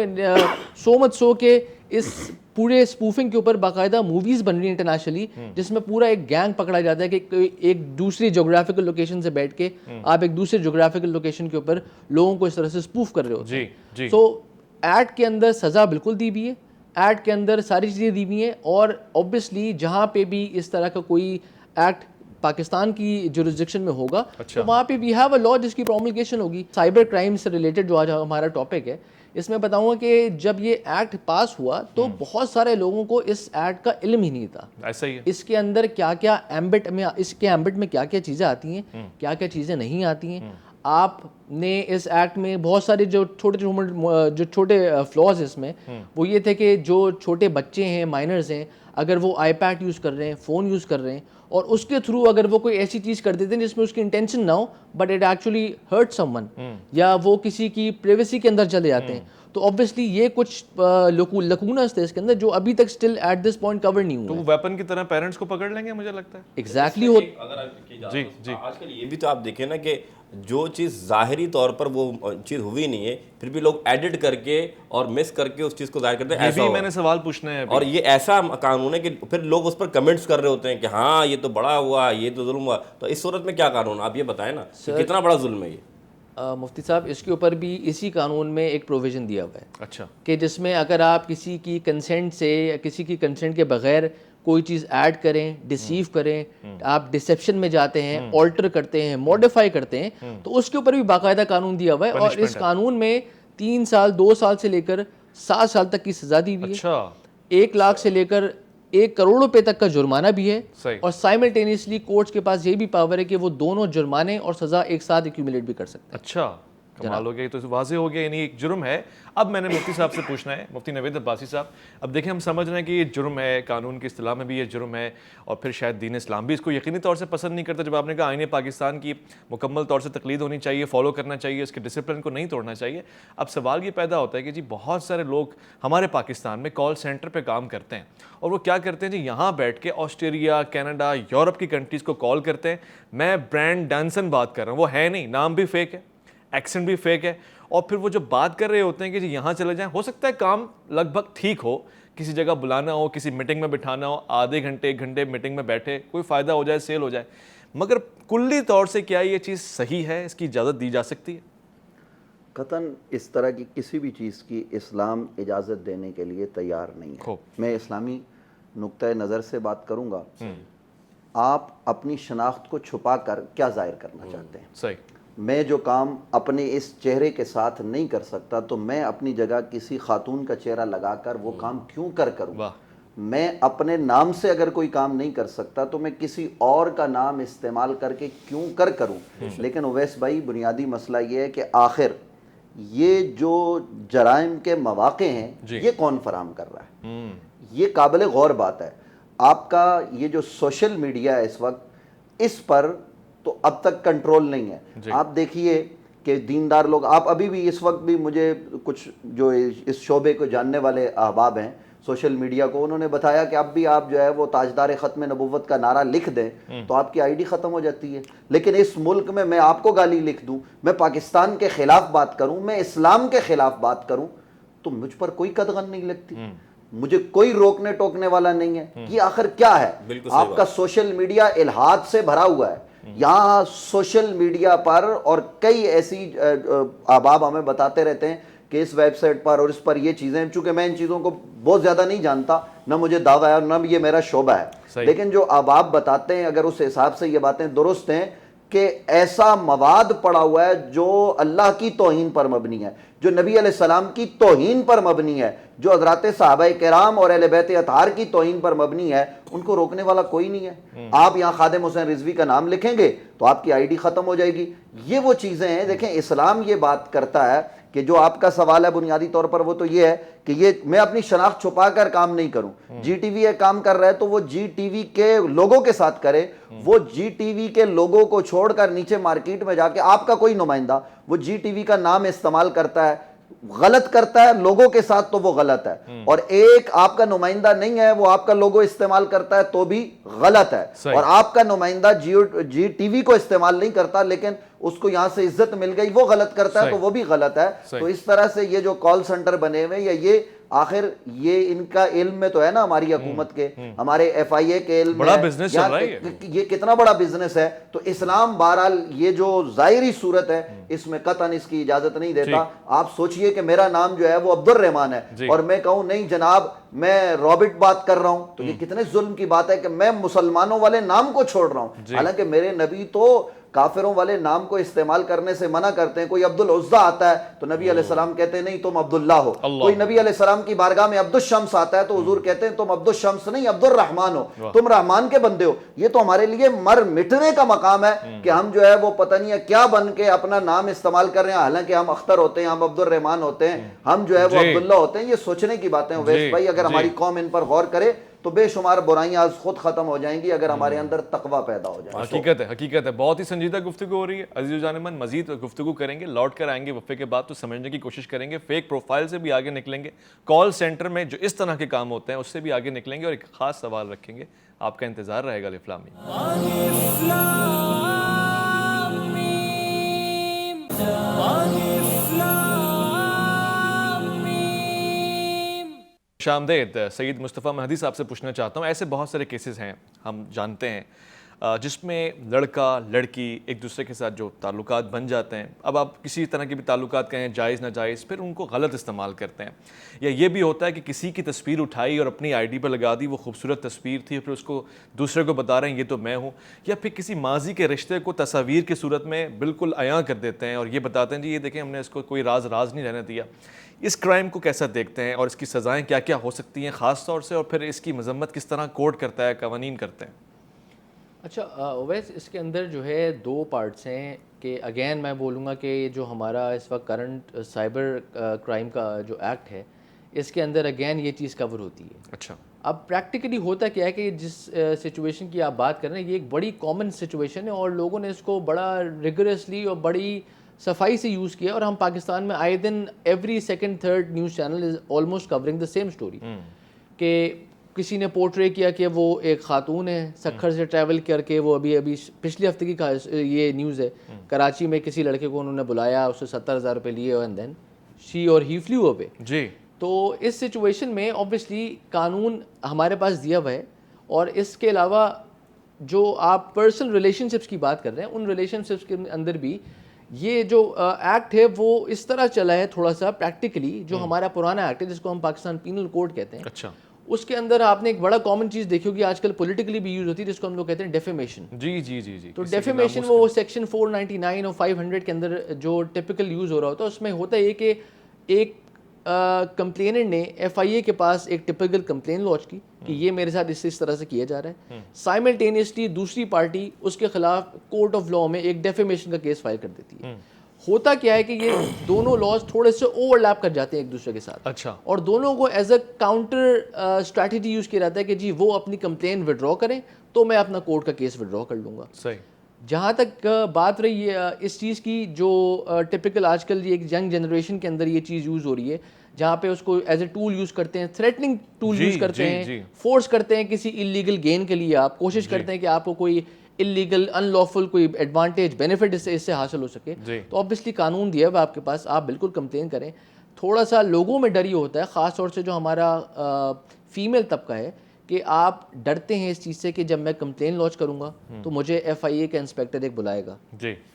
سو مچ سو کہ اس پورے اسپوفنگ کے اوپر باقاعدہ موویز بن رہی ہیں انٹرنیشنلی, جس میں پورا ایک گینگ پکڑا جاتا ہے کہ ایک دوسری جغرافیکل لوکیشن سے بیٹھ کے آپ ایک دوسرے جغرافیکل لوکیشن کے اوپر لوگوں کو اس طرح سے اسپوف کر رہے ہوتے ہیں. سو ایکٹ کے اندر سزا بالکل دی ہوئی ہے, ایکٹ کے اندر ساری چیزیں دی ہوئی ہیں, اور اوبویسلی جہاں پہ بھی اس طرح کا کوئی ایکٹ پاکستان کی جورسڈکشن میں ہوگا تو وہاں پہ وی ہیو اے لا جس کی پروملگیشن ہوگی. سائبر کرائم سے ریلیٹڈ جو آج ہمارا ٹاپک ہے, اس میں بتاؤں گا کہ جب یہ ایکٹ پاس ہوا تو بہت سارے لوگوں کو اس ایکٹ کا علم ہی نہیں تھا. ایسا ہی ہے, اس کے اندر کیا کیا ایمبٹ میں, اس کے ایمبٹ میں کیا کیا چیزیں آتی ہیں, کیا کیا چیزیں نہیں آتی ہیں. آپ نے اس ایکٹ میں بہت سارے جو چھوٹے فلاز اس میں وہ یہ تھے کہ جو چھوٹے بچے ہیں, مائنرز ہیں, اگر وہ آئی پیڈ یوز کر رہے ہیں, فون یوز کر رہے ہیں, اور اس کے تھرو اگر وہ کوئی ایسی چیز کر دیتے ہیں جس میں اس کی انٹینشن نہ ہو but it actually hurt someone, یا وہ کسی کی پریویسی کے اندر چلے جاتے ہیں, تو obviously یہ کچھ لکوناز تھے اس کے اندر جو ابھی تک still at this point cover نہیں ہوئے. تو وہ ویپن کی طرح پیرنٹس کو پکڑ لیں گے مجھے لگتا ہے. ایگزیکٹلی. جی آج کل یہ بھی تو آپ دیکھیں نا کہ جو چیز ظاہری طور پر وہ چیز ہوئی نہیں ہے پھر بھی لوگ ایڈٹ کر کے اور مس کر کے اس چیز کو ظاہر کرتے ہیں. ایسا میں نے سوال پوچھنا ہے, اور یہ ایسا قانون ہے کہ پھر لوگ اس پر کمنٹس کر رہے ہوتے ہیں کہ ہاں یہ تو بڑا ہوا, یہ تو ظلم ہوا. تو اس صورت میں کیا قانون, آپ یہ بتائیں نا کتنا بڑا ظلم ہے یہ. مفتی صاحب اس کے اوپر بھی اسی قانون میں ایک پروویژن دیا ہوا ہے. اچھا. کہ جس میں اگر آپ کسی کی کنسنٹ سے یا کسی کی کنسنٹ کے بغیر کوئی چیز ایڈ کریں, ڈسیو کریں, آپ ڈسیپشن میں جاتے ہیں, آلٹر کرتے ہیں, ماڈیفائی کرتے ہیں, تو اس کے اوپر بھی باقاعدہ قانون دیا ہوا ہے. اور اس قانون میں 3 سال 2 سال سے لے کر 7 سال تک کی سزا دی ہوئی ہے. 1 لاکھ سے لے کر 1 کروڑ روپے تک کا جرمانہ بھی ہے. اور سائملٹینیسلی کورٹس کے پاس یہ بھی پاور ہے کہ وہ دونوں جرمانے اور سزا ایک ساتھ ایکیومولیٹ بھی کر سکتے ہیں. اچھا, کمال ہو گیا, یہ تو واضح ہو گیا, یعنی ایک جرم ہے. اب میں نے مفتی صاحب سے پوچھنا ہے, مفتی نوید عباسی صاحب, اب دیکھیں ہم سمجھ رہے ہیں کہ یہ جرم ہے, قانون کی اصطلاح میں بھی یہ جرم ہے, اور پھر شاید دین اسلام بھی اس کو یقینی طور سے پسند نہیں کرتا. جب آپ نے کہا آئین پاکستان کی مکمل طور سے تقلید ہونی چاہیے, فالو کرنا چاہیے, اس کے ڈسپلن کو نہیں توڑنا چاہیے. اب سوال یہ پیدا ہوتا ہے کہ جی بہت سارے لوگ ہمارے پاکستان میں کال سینٹر پہ کام کرتے ہیں, اور وہ کیا کرتے ہیں جی, یہاں بیٹھ کے آسٹریلیا, کینیڈا, یورپ کی کنٹریز کو کال کرتے ہیں. میں برینڈ ڈانسن بات کر رہا ہوں, وہ ہے نہیں, نام بھی فیک ہے, ایکسنٹ بھی فیک ہے, اور پھر وہ جو بات کر رہے ہوتے ہیں کہ جی یہاں چلے جائیں, ہو سکتا ہے کام لگ بھگ ٹھیک ہو, کسی جگہ بلانا ہو, کسی میٹنگ میں بٹھانا ہو, آدھے گھنٹے 1 گھنٹے میٹنگ میں بیٹھے, کوئی فائدہ ہو جائے, سیل ہو جائے, مگر کلی طور سے کیا یہ چیز صحیح ہے, اس کی اجازت دی جا سکتی ہے؟ قطعاً اس طرح کی کسی بھی چیز کی اسلام اجازت دینے کے لیے تیار نہیں ہے. میں اسلامی نقطۂ نظر سے بات کروں گا. آپ اپنی شناخت کو چھپا کر کیا ظاہر کرنا چاہتے ہیں؟ صحیح. میں جو کام اپنے اس چہرے کے ساتھ نہیں کر سکتا تو میں اپنی جگہ کسی خاتون کا چہرہ لگا کر وہ کام کیوں کروں؟ میں اپنے نام سے اگر کوئی کام نہیں کر سکتا تو میں کسی اور کا نام استعمال کر کے کیوں کروں؟ لیکن اویس بھائی, بنیادی مسئلہ یہ ہے کہ آخر یہ جو جرائم کے مواقع ہیں یہ کون فراہم کر رہا ہے؟ یہ قابل غور بات ہے. آپ کا یہ جو سوشل میڈیا ہے اس وقت, اس پر تو اب تک کنٹرول نہیں ہے. آپ دیکھیے کہ دیندار لوگ, آپ ابھی بھی اس وقت بھی مجھے کچھ جو اس شعبے کو جاننے والے احباب ہیں سوشل میڈیا کو, انہوں نے بتایا کہ اب بھی آپ جو ہے وہ تاجدار ختم نبوت کا نعرہ لکھ دیں تو آپ کی آئی ڈی ختم ہو جاتی ہے. لیکن اس ملک میں آپ کو گالی لکھ دوں, میں پاکستان کے خلاف بات کروں, میں اسلام کے خلاف بات کروں, تو مجھ پر کوئی قدغن نہیں لگتی, مجھے کوئی روکنے ٹوکنے والا نہیں ہے. یہ آخر کیا ہے؟ آپ کا سوشل میڈیا الہاد سے بھرا ہوا ہے. یہاں سوشل میڈیا پر اور کئی ایسی احباب ہمیں بتاتے رہتے ہیں کہ اس ویب سائٹ پر اور اس پر یہ چیزیں, چونکہ میں ان چیزوں کو بہت زیادہ نہیں جانتا, نہ مجھے دعویٰ ہے اور نہ یہ میرا شعبہ ہے, لیکن جو احباب بتاتے ہیں اگر اس حساب سے یہ باتیں درست ہیں کہ ایسا مواد پڑا ہوا ہے جو اللہ کی توہین پر مبنی ہے, جو نبی علیہ السلام کی توہین پر مبنی ہے, جو حضرات صحابہ کرام اور اہل بیت اطہار کی توہین پر مبنی ہے, ان کو روکنے والا کوئی نہیں ہے. آپ یہاں خادم حسین رضوی کا نام لکھیں گے تو آپ کی آئی ڈی ختم ہو جائے گی. یہ وہ چیزیں ہیں. دیکھیں اسلام یہ بات کرتا ہے کہ جو آپ کا سوال ہے بنیادی طور پر وہ تو یہ ہے کہ یہ میں اپنی شناخت چھپا کر کام نہیں کروں. جی ٹی وی ایک کام کر رہا ہے تو وہ جی ٹی وی کے لوگوں کے ساتھ کرے, وہ جی ٹی وی کے لوگوں کو چھوڑ کر نیچے مارکیٹ میں جا کے آپ کا کوئی نمائندہ وہ جی ٹی وی کا نام استعمال کرتا ہے, غلط کرتا ہے لوگوں کے ساتھ تو وہ غلط ہے, اور ایک آپ کا نمائندہ نہیں ہے وہ آپ کا لوگو استعمال کرتا ہے تو بھی غلط ہے, اور آپ کا نمائندہ جی ٹی وی کو استعمال نہیں کرتا لیکن اس کو یہاں سے عزت مل گئی وہ غلط کرتا ہے تو وہ بھی غلط ہے. تو اس طرح سے یہ جو کال سینٹر بنے ہوئے یا یہ آخر یہ ان کا علم میں تو ہے نا ہماری حکومت کے, ہمارے ایف آئی اے کے علم بڑا بزنس چل رہا ہے, یہ کتنا بڑا بزنس ہے. تو اسلام بہرحال یہ جو ظاہری صورت ہے اس میں قطعاً اس کی اجازت نہیں دیتا. آپ سوچئے کہ میرا نام جو ہے وہ عبد الرحمن ہے اور میں کہوں نہیں جناب میں رابرٹ بات کر رہا ہوں, تو یہ کتنے ظلم کی بات ہے کہ میں مسلمانوں والے نام کو چھوڑ رہا ہوں. حالانکہ میرے نبی تو کافروں والے نام کو استعمال کرنے سے منع کرتے ہیں. کوئی عبد العزا آتا ہے تو نبی علیہ السلام کہتے ہیں نہیں تم عبداللہ ہو. کوئی نبی علیہ السلام کی بارگاہ میں عبد الشمس آتا ہے تو حضور کہتے ہیں تم عبد الشمس نہیں عبد الرحمن ہو, تم رحمان کے بندے ہو. یہ تو ہمارے لیے مر مٹنے کا مقام ہے کہ ہم جو ہے وہ پتہ نہیں ہے کیا بن کے اپنا نام استعمال کر رہے ہیں, حالانکہ ہم اختر ہوتے ہیں, ہم عبد الرحمن ہوتے ہیں, ہم جو ہے وہ عبداللہ ہوتے ہیں. یہ سوچنے کی باتیں ہیں اویس بھائی. اگر ہماری قوم ان پر غور کرے تو بے شمار برائیاں آج خود ختم ہو جائیں گی اگر ہمارے اندر تقویٰ پیدا ہو جائے. حقیقت ہے. بہت ہی سنجیدہ گفتگو ہو رہی ہے. عزیز و جانمن مزید گفتگو کریں گے, لوٹ کر آئیں گے وقفے کے بعد تو سمجھنے کی کوشش کریں گے, فیک پروفائل سے بھی آگے نکلیں گے, کال سینٹر میں جو اس طرح کے کام ہوتے ہیں اس سے بھی آگے نکلیں گے, اور ایک خاص سوال رکھیں گے. آپ کا انتظار رہے گا الف لام شامدید. سید مصطفیٰ مہدی صاحب سے پوچھنا چاہتا ہوں, ایسے بہت سارے کیسز ہیں ہم جانتے ہیں جس میں لڑکا لڑکی ایک دوسرے کے ساتھ جو تعلقات بن جاتے ہیں, اب آپ کسی طرح کے بھی تعلقات کہیں جائز ناجائز, پھر ان کو غلط استعمال کرتے ہیں. یا یہ بھی ہوتا ہے کہ کسی کی تصویر اٹھائی اور اپنی آئی ڈی پر لگا دی, وہ خوبصورت تصویر تھی, پھر اس کو دوسرے کو بتا رہے ہیں یہ تو میں ہوں. یا پھر کسی ماضی کے رشتے کو تصاویر کی صورت میں بالکل عیاں کر دیتے ہیں اور یہ بتاتے ہیں جی یہ دیکھیں ہم نے اس کو کوئی راز نہیں رہنے دیا. اس کرائم کو کیسا دیکھتے ہیں اور اس کی سزائیں کیا کیا ہو سکتی ہیں خاص طور سے, اور پھر اس کی مذمت کس طرح کوڈ کرتا ہے, قوانین کرتے ہیں؟ اچھا اویس, اس کے اندر جو ہے دو پارٹس ہیں کہ اگین میں بولوں گا کہ جو ہمارا اس وقت کرنٹ سائبر کرائم کا جو ایکٹ ہے اس کے اندر اگین یہ چیز کور ہوتی ہے. اچھا, اب پریکٹیکلی ہوتا کیا ہے کہ جس سچویشن کی آپ بات کر رہے ہیں یہ ایک بڑی کامن سچویشن ہے اور لوگوں نے اس کو بڑا ریگریسلی اور بڑی صفائی سے یوز کیا, اور ہم پاکستان میں آئے دن every second third news channel is almost covering the same story کہ کسی نے پورٹرے کیا کہ وہ ایک خاتون ہے, سکھر سے ٹریول کر کے, وہ ابھی پچھلے ہفتے کی یہ نیوز ہے, کراچی میں کسی لڑکے کو انہوں نے بلایا, اس سے 70,000 روپے لیے, اینڈ دین شی اور ہی فلیو اوے. جی, تو اس سچویشن میں آبویسلی قانون ہمارے پاس دیا ہوا ہے, اور اس کے علاوہ جو آپ پرسنل ریلیشن شپس کی بات کر رہے ہیں ان ریلیشن شپس کے اندر بھی یہ جو ایکٹ ہے وہ اس طرح چلا ہے تھوڑا سا پریکٹیکلی, جو ہمارا پرانا ایکٹ ہے جس کو ہم پاکستان پینل کوڈ کہتے ہیں. اچھا, اس کے اندر آپ نے ایک بڑا کامن چیز دیکھی ہوگی آج کل پولیٹیکلی بھی یوز ہوتی ہے جس کو ہم لوگ کہتے ہیں ڈیفیمیشن. جی جی جی جی. تو ڈیفیمیشن وہ سیکشن 499 اور 500 کے اندر جو ٹپیکل یوز ہو رہا ہوتا ہے, اس میں ہوتا ہے کہ ایک کمپلیننٹ نے ایف آئی اے کے پاس ایک ٹپیکل کمپلین لانچ کی کہ یہ میرے ساتھ اس طرح سے کیا جا رہا ہے, سائملٹینیسلی دوسری پارٹی اس کے خلاف کورٹ آف لاء میں ایک ڈیفیمیشن کا کیس فائل کر دیتی ہے. ہوتا کیا ہے کہ یہ دونوں لاز تھوڑے سے اوور لیپ کر جاتے ہیں ایک دوسرے کے ساتھ. اچھا, اور دونوں کو as a counter strategy use کیا جاتا ہے کہ جی وہ اپنی کمپلین وڈرا کریں تو میں اپنا کورٹ کا کیس وڈرا کر لوں گا. صحیح. جہاں تک بات رہی ہے اس چیز کی جو ٹپکل آج کل ایک ینگ جنریشن کے اندر یہ چیز یوز ہو رہی ہے جہاں پہ اس کو ایز اے ٹول یوز کرتے ہیں, تھریٹننگ ٹول یوز کرتے ہیں, فورس کرتے ہیں کسی انلیگل گین کے لیے, آپ کوشش کرتے ہیں کہ آپ کو کوئی انلیگل ان لافل کوئی ایڈوانٹیج بینیفٹ اس سے حاصل ہو سکے, تو آبویسلی قانون دیا ہے آپ کے پاس, آپ بالکل کمپلین کریں. تھوڑا سا لوگوں میں ڈر یہ ہوتا ہے خاص طور سے جو ہمارا فیمیل طبقہ ہے کہ آپ ڈرتے ہیں اس چیز سے کہ جب میں کمپلین لانچ کروں گا تو مجھے ایف آئی اے کا انسپیکٹر ایک بلائے گا,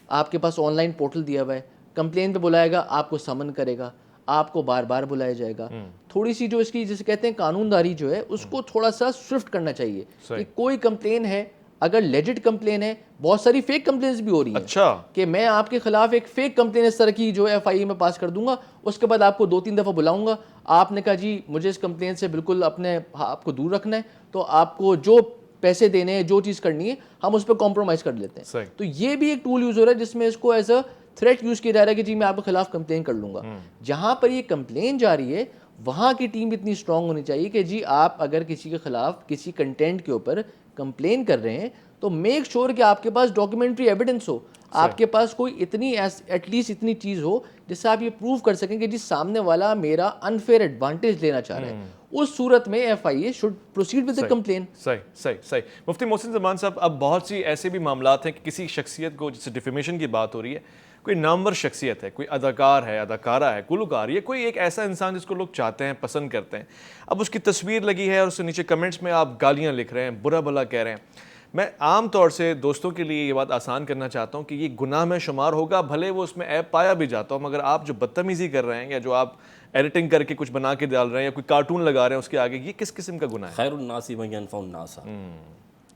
آپ کے پاس آن لائن پورٹل دیا ہوا ہے, کمپلین پہ بلائے گا, آپ کو سمن کرے گا, آپ کو بار بار بلایا جائے گا. تھوڑی سی جو اس کی جسے کہتے ہیں قانون داری جو ہے اس کو تھوڑا سا سوئفٹ کرنا چاہیے کہ کوئی کمپلین ہے اگر لیجٹ کمپلین ہے, بہت ساری فیک کمپلینس بھی ہو رہی ہیں کہ میں آپ کے خلاف ایک فیک کمپلین اس طرح کی جو ایف آئی اے میں پاس کر دوں گا, اس کے بعد آپ کو 2-3 دفعہ بلاؤں گا, آپ نے کہا جی مجھے اس کمپلین سے بالکل اپنے آپ کو دور رکھنا ہے, تو آپ کو جو پیسے دینے ہیں جو چیز کرنی ہے ہم اس پہ کمپرومائز کر لیتے ہیں. تو یہ بھی ایک ٹول یوز ہو رہا ہے جس میں اس کو ایز اے تھریٹ یوز کیا جا رہا ہے کہ جی میں آپ کے خلاف کمپلین کر لوں گا. جہاں پر یہ کمپلین جا رہی ہے وہاں کی ٹیم اتنی اسٹرانگ ہونی چاہیے کہ جی آپ اگر کسی کے خلاف کسی کنٹینٹ کے اوپر کمپلین کر رہے ہیں تو میک شور کہ آپ کے پاس ڈاکیومنٹری ایویڈنس ہو, آپ کے پاس کوئی اتنی ایٹ لیسٹ اتنی چیز ہو جس سے آپ یہ پروو کر سکیں کہ جی سامنے والا میرا انفیئر ایڈوانٹیج لینا چاہ رہا ہے. اس صورت میں F I A should proceed with a complain. صحیح. مفتی محسن زمان صاحب, اب بہت سی ایسے بھی معاملات ہیں کہ کسی شخصیت کو, جیسے ڈیفیمیشن کی بات ہو رہی ہے, کوئی نامور شخصیت ہے, کوئی اداکار ہے, اداکارہ ہے, گلوکار, یہ کوئی ایک ایسا انسان جس کو لوگ چاہتے ہیں, پسند کرتے ہیں, اب اس کی تصویر لگی ہے اور اس کے نیچے کمنٹس میں آپ گالیاں لکھ رہے ہیں, برا بھلا کہہ رہے ہیں. میں عام طور سے دوستوں کے لیے یہ بات آسان کرنا چاہتا ہوں کہ یہ گناہ میں شمار ہوگا, بھلے وہ اس میں عیب پایا بھی جاتا ہوں, مگر آپ جو بدتمیزی کر رہے ہیں یا جو آپ ایڈیٹنگ کر کے کچھ بنا کے ڈال رہے ہیں یا کوئی کارٹون لگا رہے ہیں اس کے آگے, یہ کس قسم کا گناہ ہے؟ خیر الناس من ینفع الناس,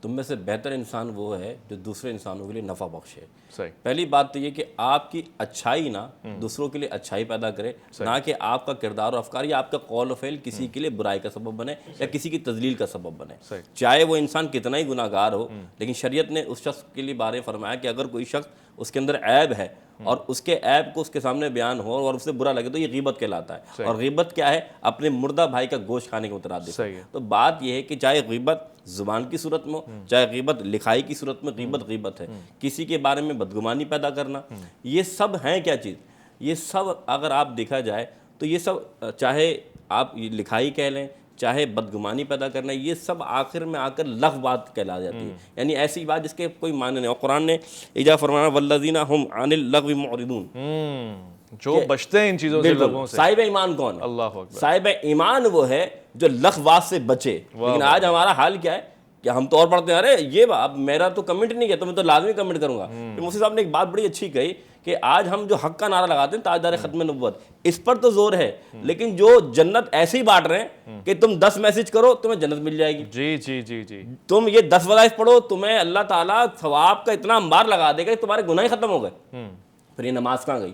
تم میں سے بہتر انسان وہ ہے جو دوسرے انسانوں کے لیے نفع بخشے. پہلی بات تو یہ کہ آپ کی اچھائی نہ دوسروں کے لیے اچھائی پیدا کرے, نہ کہ آپ کا کردار و افکار یا آپ کا قول و فعل کسی کے لیے برائی کا سبب بنے یا کسی کی تذلیل کا سبب بنے. چاہے وہ انسان کتنا ہی گناہ گار ہو, لیکن شریعت نے اس شخص کے لیے بارے فرمایا کہ اگر کوئی شخص اس کے اندر عیب ہے اور اس کے عیب کو اس کے سامنے بیان ہو اور اسے برا لگے تو یہ غیبت کہلاتا ہے. اور غیبت کیا ہے؟ اپنے مردہ بھائی کا گوشت کھانے کے مترادف. تو بات یہ ہے کہ چاہے غیبت زبان کی صورت میں ہو, چاہے غیبت لکھائی کی صورت میں, غیبت ہے. کسی کے بارے میں بدگمانی پیدا کرنا, یہ سب ہیں کیا چیز؟ یہ سب اگر آپ دیکھا جائے تو یہ سب, چاہے آپ لکھائی کہہ لیں, چاہے بدگمانی پیدا کرنا, یہ سب آخر میں آ کر لغو بات کہلا جاتی ہے, یعنی ایسی بات جس کے کوئی معنی نہیں. اور قرآن نے ایجا فرمایا والذین هم عن اللغو معرضون, جو بچتے ہیں ان چیزوں سے, لغووں سے. صاحب ایمان کون ہے؟ اللہ اکبر. صاحب ایمان وہ ہے جو لغوات سے بچے. لیکن آج ہمارا حال کیا ہے کہ ہم تو اور پڑھتے ہیں, ارے یہ اب میرا تو کمنٹ نہیں کیا تو میں تو لازمی کمنٹ کروں گا. مفتی صاحب نے ایک بات بڑی اچھی کہی کہ آج ہم جو حق کا نارہ لگاتے ہیں تاجدار ختم نبوت, اس پر تو زور ہے, لیکن جو جنت ایسے ہی بانٹ رہے ہیں کہ تم 10 میسج کرو تمہیں جنت مل جائے گی. جی. تم یہ 10 وظائف پڑھو تمہیں اللہ تعالیٰ ثواب کا اتنا انبار لگا دے گا کہ تمہارے گناہ ہی ختم ہو گئے. پھر یہ نماز کہاں گئی,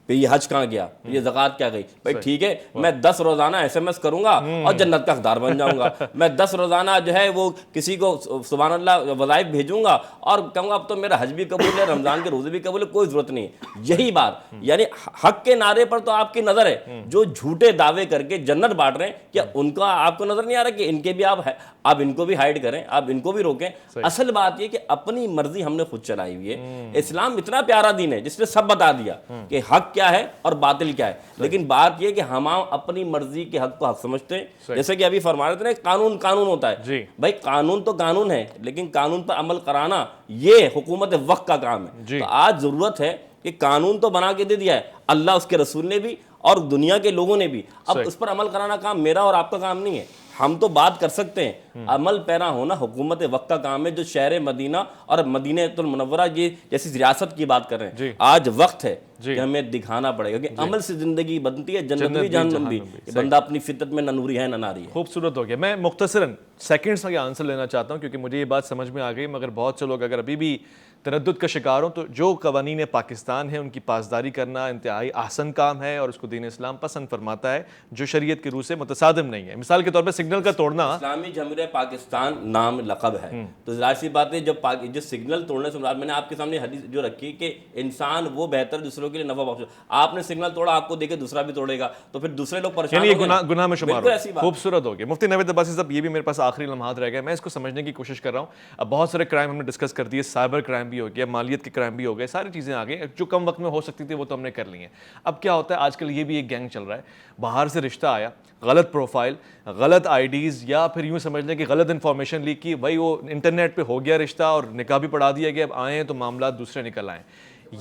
پھر یہ حج کہاں گیا, پھر یہ زکوٰۃ کیا گئی؟ بھائی ٹھیک ہے میں 10 روزانہ SMS کروں گا اور جنت کا حقدار بن جاؤں گا, میں 10 روزانہ جو ہے وہ کسی کو سبحان اللہ وظائف بھیجوں گا اور کہوں گا اب تو میرا حج بھی قبول ہے, رمضان کے روزے بھی قبول ہے, کوئی ضرورت نہیں ہے. یہی بات, یعنی حق کے نعرے پر تو آپ کی نظر ہے, جو جھوٹے دعوے کر کے جنت بانٹ رہے ہیں کیا ان کا آپ کو نظر نہیں آ رہا کہ ان کے بھی آپ ان کو بھی ہائیڈ کریں, آپ ان کو بھی روکیں. اصل بات یہ کہ اپنی مرضی ہم نے خود چلائی ہوئی ہے. اسلام اتنا پیارا دین ہے جس نے سب بتا دیا کہ حق کیا ہے اور باطل کیا ہے, لیکن بات یہ کہ ہم اپنی مرضی کے حق کو حق سمجھتے ہیں. جیسے کہ ابھی فرما رہے تھے نا, قانون ہوتا ہے. بھائی قانون تو قانون ہے, لیکن قانون پر عمل کرانا یہ حکومت وقت کا کام ہے. تو آج ضرورت ہے کہ قانون تو بنا کے دے دیا ہے اللہ, اس کے رسول نے بھی اور دنیا کے لوگوں نے بھی, اب اس پر عمل کرانا کام میرا اور آپ کا کام نہیں ہے. ہم تو بات کر سکتے ہیں, عمل پیرا ہونا حکومت وقت کا کام ہے, جو شہر مدینہ اور مدینہ المنورہ یہ جیسی ریاست کی بات کر رہے ہیں. آج وقت ہے کہ ہمیں دکھانا پڑے گا کہ عمل سے زندگی بنتی ہے, جنت بھی جہنم بھی. بندہ اپنی فطرت میں نہ نوری ہے نہ ناری ہے. خوبصورت ہو گیا. میں مختصراً سیکنڈز کا آنسر لینا چاہتا ہوں کیونکہ مجھے یہ بات سمجھ میں آ گئی, مگر بہت سے لوگ اگر ابھی بھی تردد کا شکار ہوں تو جو قوانین پاکستان ہیں ان کی پاسداری کرنا انتہائی احسن کام ہے اور اس کو دین اسلام پسند فرماتا ہے, جو شریعت کی روح سے متصادم نہیں ہے. مثال کے طور پر سگنل کا توڑنا, اسلامی جمہوریہ پورے پاکستان نام لقب ہے. تو ظاہر سی بات ہے جو سگنل توڑنے سے مراد, میں نے آپ کے سامنے حدیث جو رکھی کہ انسان وہ بہتر دوسروں کے لیے نفع بخش. آپ نے سگنل توڑا, آپ کو دیکھ کے دوسرا بھی توڑے گا, تو پھر دوسرے لوگ پریشان یعنی ہوں گے. یہ گناہ میں شمار بالکل ایسی ہو. بات. خوبصورت ہو گیا. مفتی نوید عباسی صاحب, یہ بھی میرے پاس آخری لمحات رہ گئے, میں اس کو سمجھنے کی کوشش کر رہا ہوں. اب بہت سارے کرائم ہم نے ڈسکس کر دیے, سائبر کرائم بھی ہو گیا, مالیت کے کرائم بھی ہو گئے, ساری چیزیں آ گئی جو کم وقت میں ہو سکتی تھی وہ تو ہم نے کر لی ہیں. اب کیا ہوتا ہے آج کل, یہ بھی ایک گینگ چل رہا ہے, باہر سے رشتہ آیا, غلط پروفائل, غلط آئی ڈیز, یا پھر یوں سمجھ لیں کہ غلط انفارمیشن لیک کی, بھائی وہ انٹرنیٹ پہ ہو گیا رشتہ اور نکاح بھی پڑھا دیا گیا, اب آئے ہیں تو معاملات دوسرے نکل آئیں.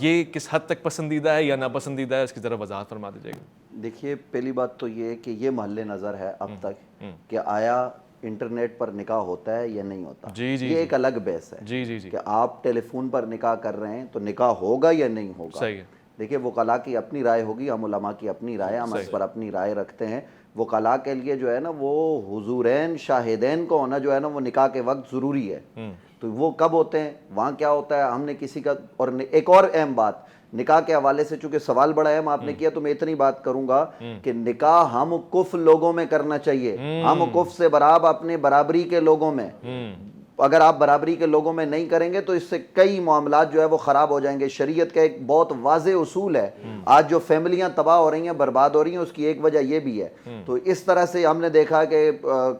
یہ کس حد تک پسندیدہ ہے یا ناپسندیدہ ہے, اس کی ذرا وضاحت فرما دیجیے گا. دیکھیے پہلی بات تو یہ کہ یہ محل نظر ہے اب تک کہ آیا انٹرنیٹ پر نکاح ہوتا ہے یا نہیں ہوتا. یہ ایک الگ بحث ہے. جی جی جی, کہ آپ ٹیلی فون پر نکاح کر رہے ہیں تو نکاح ہوگا یا نہیں ہوگا. صحیح ہے. دیکھیے وکلاء کی اپنی رائے ہوگی, ہم علماء کی اپنی رائے, ہم اس پر اپنی رائے رکھتے ہیں. وکلاء کے لیے جو ہے نا وہ حضورین شاہدین کو ہونا جو ہے نا وہ نکاح کے وقت ضروری ہے. تو وہ کب ہوتے ہیں, وہاں کیا ہوتا ہے, ہم نے کسی کا, اور ایک اور اہم بات نکاح کے حوالے سے, چونکہ سوال بڑا اہم آپ نے کیا, تو میں اتنی بات کروں گا کہ نکاح ہم کف لوگوں میں کرنا چاہیے. ہم کف سے برابر اپنے برابری کے لوگوں میں. اگر آپ برابری کے لوگوں میں نہیں کریں گے تو اس سے کئی معاملات جو ہے وہ خراب ہو جائیں گے. شریعت کا ایک بہت واضح اصول ہے. آج جو فیملیاں تباہ ہو رہی ہیں, برباد ہو رہی ہیں, اس کی ایک وجہ یہ بھی ہے. تو اس طرح سے ہم نے دیکھا کہ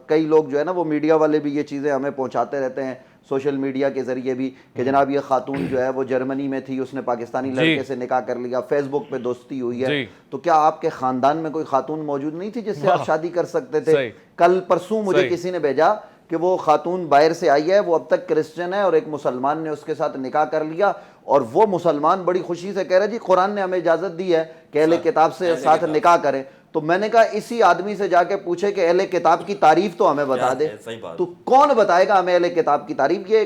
کئی لوگ جو ہے نا وہ میڈیا والے بھی یہ چیزیں ہمیں پہنچاتے رہتے ہیں, سوشل میڈیا کے ذریعے بھی, کہ جناب یہ خاتون جو ہے وہ جرمنی میں تھی, اس نے پاکستانی لڑکے سے نکاح کر لیا, فیس بک پہ دوستی ہوئی ہے. تو کیا آپ کے خاندان میں کوئی خاتون موجود نہیں تھی جس سے آپ شادی کر سکتے تھے؟ کل پرسوں مجھے کسی نے بھیجا کہ وہ خاتون باہر سے آئی ہے, وہ اب تک کرسچن ہے, اور ایک مسلمان نے اس کے ساتھ نکاح کر لیا, اور وہ مسلمان بڑی خوشی سے کہہ رہا جی قرآن نے ہمیں اجازت دی ہے کہ اہل کتاب سے ساتھ نکاح کریں. تو میں نے کہا اسی آدمی سے جا کے پوچھے کہ اہل کتاب کی تعریف تو ہمیں بتا دے. تو کون بتائے گا ہمیں اہل کتاب کی تعریف؟ یہ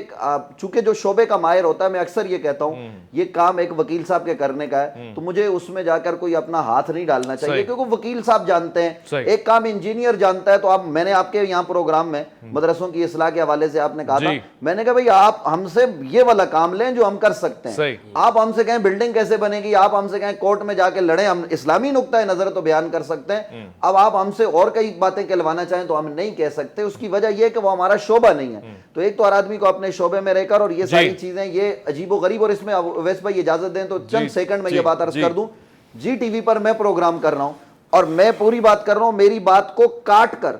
چونکہ جو شعبے کا ماہر ہوتا ہے, میں اکثر یہ کہتا ہوں یہ کام ایک وکیل صاحب کے کرنے کا ہے, تو مجھے اس میں جا کر کوئی اپنا ہاتھ نہیں ڈالنا چاہیے, کیونکہ وکیل صاحب جانتے ہیں. ایک کام انجینئر جانتا ہے. تو میں نے آپ کے یہاں پروگرام میں مدرسوں کی اصلاح کے حوالے سے آپ نے کہا تھا, میں نے کہا بھائی آپ ہم سے یہ والا کام لیں جو ہم کر سکتے ہیں. آپ ہم سے کہیں بلڈنگ کیسے بنے گی, آپ ہم سے کہیں کورٹ میں جا کے لڑیں, ہم اسلامی نقطہ نظر تو بیان کر سکتے ہیں. اب آپ ہم سے اور کئی باتیں کہلوانا چاہیں تو ہم نہیں کہہ سکتے. اس کی وجہ یہ کہ وہ ہمارا شعبہ نہیں ہے. تو ایک تو ہر آدمی کو اپنے شعبے میں رہ کر, اور یہ ساری چیزیں یہ عجیب و غریب, اور اس میں اویس بھائی اجازت دیں تو چند سیکنڈ میں یہ بات عرض کر دوں. جی ٹی وی پر میں پروگرام کر رہا ہوں, اور میں پوری بات کر رہا ہوں, میری بات کو کاٹ کر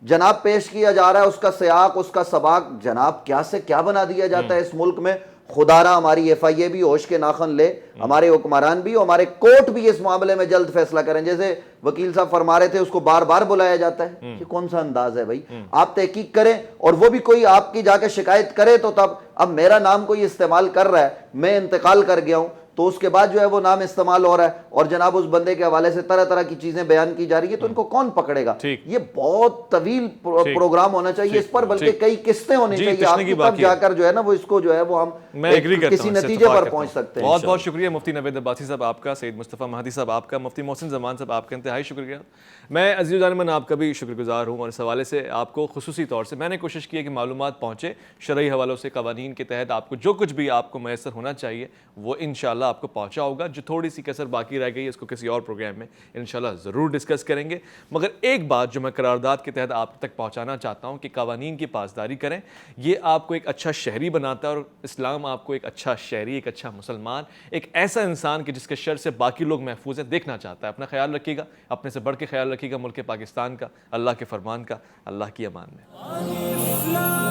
جناب پیش کیا جا رہا ہے, اس کا سیاق, اس کا سباق, جناب کیا سے کیا بنا دیا جاتا ہے اس ملک میں. خدا را ہماری ایف آئی اے بھی ہوش کے ناخن لے, ہمارے حکمران بھی, ہمارے کورٹ بھی اس معاملے میں جلد فیصلہ کریں. جیسے وکیل صاحب فرما رہے تھے اس کو بار بار بلایا جاتا ہے, یہ کون سا انداز ہے بھائی؟ آپ تحقیق کریں, اور وہ بھی کوئی آپ کی جا کے شکایت کرے تو تب. اب میرا نام کوئی استعمال کر رہا ہے, میں انتقال کر گیا ہوں, تو اس کے بعد جو ہے وہ نام استعمال ہو رہا ہے, اور جناب اس بندے کے حوالے سے طرح طرح کی چیزیں بیان کی جا رہی ہے, تو ان کو کون پکڑے گا؟ یہ بہت طویل پروگرام ہونا چاہیے اس پر, بلکہ کئی قسطیں ہونی چاہیے آپ کی, تب جا کر جو ہے نا وہ اس کو جو ہے وہ ہم کسی نتیجے پر پہنچ سکتے ہیں. بہت بہت شکریہ مفتی نوید عباسی صاحب آپ کا, سید مصطفیٰ مہدی صاحب آپ کا, مفتی محسن زمان صاحب آپ کا انتہائی شکریہ. میں عزیز الجانمن آپ کا بھی شکر گزار ہوں, اور اس حوالے سے آپ کو خصوصی طور سے میں نے کوشش کی ہے کہ معلومات پہنچے شرعی حوالوں سے, قوانین کے تحت آپ کو جو کچھ بھی آپ کو میسر ہونا چاہیے وہ انشاءاللہ آپ کو پہنچا ہوگا. جو تھوڑی سی کسر باقی رہ گئی ہے اس کو کسی اور پروگرام میں انشاءاللہ ضرور ڈسکس کریں گے. مگر ایک بات جو میں قرارداد کے تحت آپ تک پہنچانا چاہتا ہوں کہ قوانین کی پاسداری کریں. یہ آپ کو ایک اچھا شہری بناتا ہے, اور اسلام آپ کو ایک اچھا شہری, ایک اچھا مسلمان, ایک ایسا انسان کہ جس کے شر سے باقی لوگ محفوظ ہیں دیکھنا چاہتا ہے. اپنا خیال رکھیے گا, اپنے سے بڑھ کے خیال رکھیے گا ملک پاکستان کا, اللہ کے فرمان کا. اللہ کی امان میں.